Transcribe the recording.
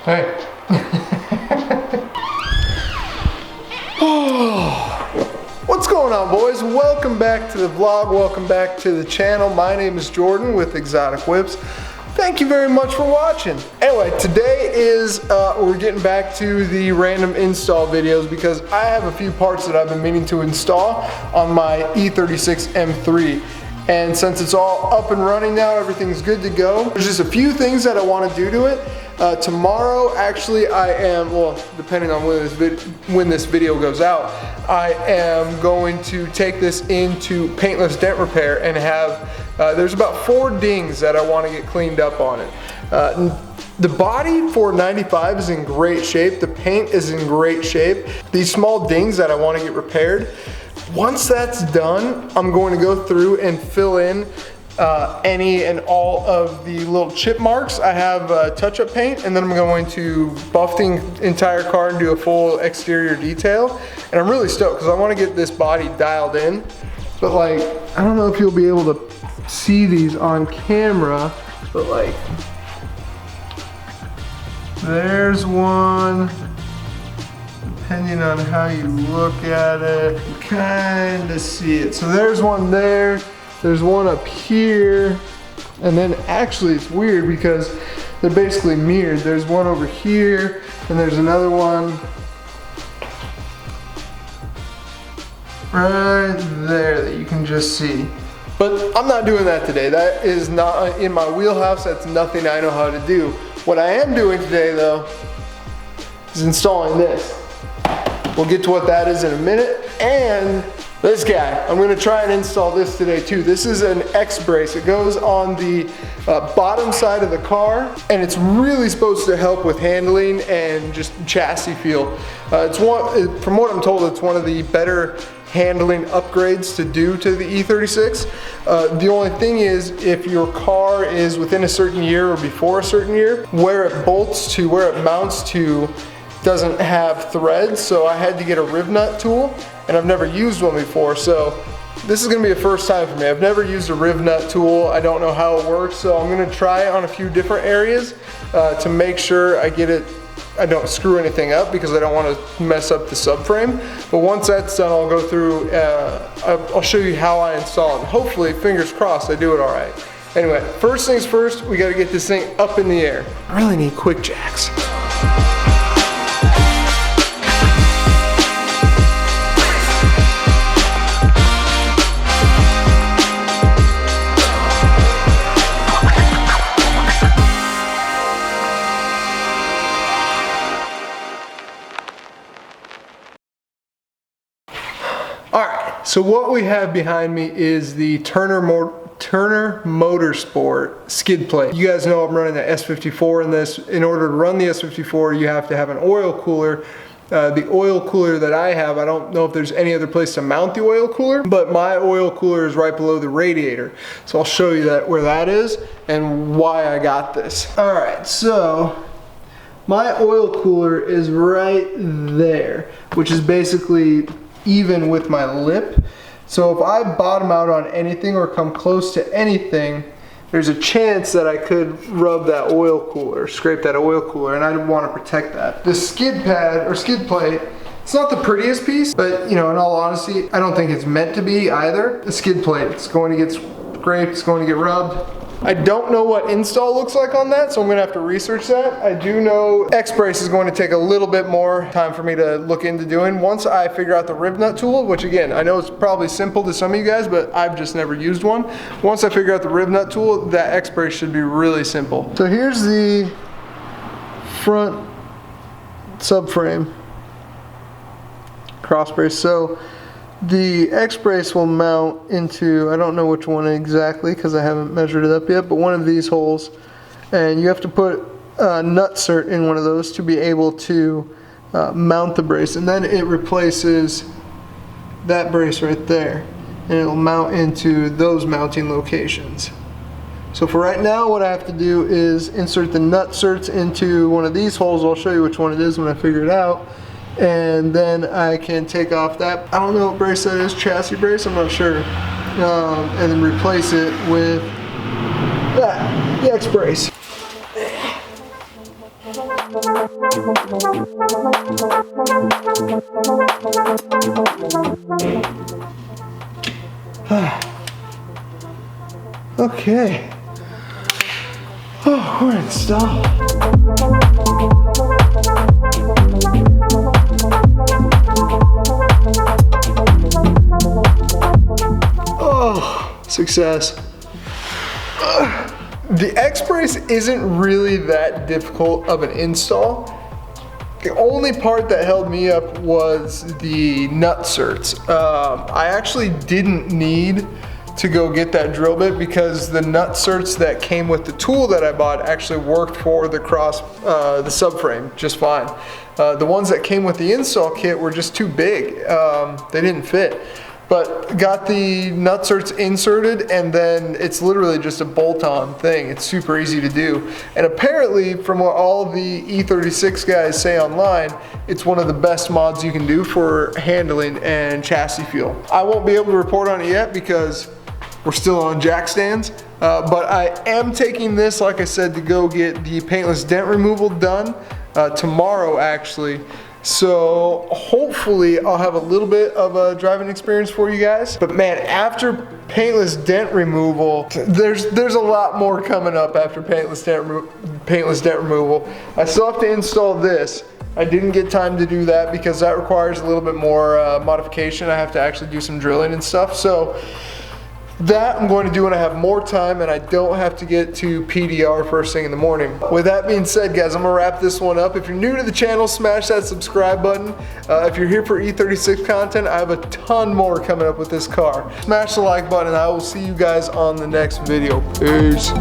Hey. What's going on, boys? Welcome back to the vlog. Welcome back to the channel. My name is Jordan with Exotic Whips. Thank you very much for watching. Anyway, today is, we're getting back to the random install videos because I have a few parts that I've been meaning to install on my E36 M3. And since it's all up and running now, everything's good to go. There's just a few things that I want to do to it. Tomorrow, actually, I am, well, depending on when this video goes out, I am going to take this into paintless dent repair and have, there's about 4 dings that I want to get cleaned up on it. The body for 95 is in great shape. The paint is in great shape. These small dings that I want to get repaired, once that's done, I'm going to go through and fill in any and all of the little chip marks. I have touch-up paint, and then I'm going to buff the entire car and do a full exterior detail. And I'm really stoked because I want to get this body dialed in. But like, I don't know if you'll be able to see these on camera, but like, there's one. Depending on how you look at it, you kind of see it. So there's one there. There's one up here, and then actually it's weird because they're basically mirrored. There's one over here, and there's another one right there that you can just see. But I'm not doing that today. That is not in my wheelhouse. That's nothing I know how to do. What I am doing today, though, is installing this. We'll get to what that is in a minute. And this guy, I'm gonna try and install this today too. This is an X brace. It goes on the bottom side of the car, and it's really supposed to help with handling and just chassis feel. From what I'm told, it's one of the better handling upgrades to do to the E36. The only thing is, if your car is within a certain year or before a certain year, where it bolts to, where it mounts to, doesn't have threads, so I had to get a riv nut tool, and I've never used one before, so this is gonna be a first time for me. I've never used a riv nut tool. I don't know how it works, so I'm gonna try it on a few different areas to make sure I don't screw anything up because I don't want to mess up the subframe. But once that's done, I'll go through, I'll show you how I install it. Hopefully, fingers crossed, I do it all right. Anyway, first things first, we gotta get this thing up in the air. I really need quick jacks. Alright, so what we have behind me is the Turner Motorsport skid plate. You guys know I'm running the S54 in this. In order to run the S54, you have to have an oil cooler. The oil cooler that I have, I don't know if there's any other place to mount the oil cooler, but my oil cooler is right below the radiator. So I'll show you where that is and why I got this. Alright, so my oil cooler is right there, which is basically even with my lip. So if I bottom out on anything or come close to anything, there's a chance that I could rub that oil cooler, scrape that oil cooler, and I want to protect that. The skid pad or skid plate, it's not the prettiest piece, but you know, in all honesty, I don't think it's meant to be either. The skid plate, it's going to get scraped, it's going to get rubbed. I don't know what install looks like on that, so I'm gonna have to research that. I do know X-Brace is going to take a little bit more time for me to look into doing. Once I figure out the riv nut tool, which again, I know it's probably simple to some of you guys, but I've just never used one. Once I figure out the riv nut tool, that X-Brace should be really simple. So here's the front subframe cross brace. So the X-Brace will mount into, I don't know which one exactly because I haven't measured it up yet, but one of these holes. And you have to put a nutsert in one of those to be able to mount the brace. And then it replaces that brace right there. And it'll mount into those mounting locations. So for right now, what I have to do is insert the nutserts into one of these holes. I'll show you which one it is when I figure it out. And then I can take off that, I don't know what brace that is, chassis brace, I'm not sure. And then replace it with that, the X-Brace. Okay. Oh, we're installed. Oh, success. The X-Brace isn't really that difficult of an install. The only part that held me up was the nut certs. I actually didn't need to go get that drill bit because the nut certs that came with the tool that I bought actually worked for the the subframe just fine. The ones that came with the install kit were just too big. They didn't fit. But got the nut certs inserted, and then it's literally just a bolt-on thing. It's super easy to do. And apparently, from what all the E36 guys say online, it's one of the best mods you can do for handling and chassis feel. I won't be able to report on it yet because we're still on jack stands, but I am taking this, like I said, to go get the paintless dent removal done tomorrow, actually. So hopefully I'll have a little bit of a driving experience for you guys. But man, after paintless dent removal, there's a lot more coming up after paintless dent removal. I still have to install this. I didn't get time to do that because that requires a little bit more modification. I have to actually do some drilling and stuff. So that I'm going to do when I have more time and I don't have to get to PDR first thing in the morning. With that being said, guys, I'm gonna wrap this one up. If you're new to the channel, smash that subscribe button. If you're here for E36 content, I have a ton more coming up with this car. Smash the like button and I will see you guys on the next video. Peace.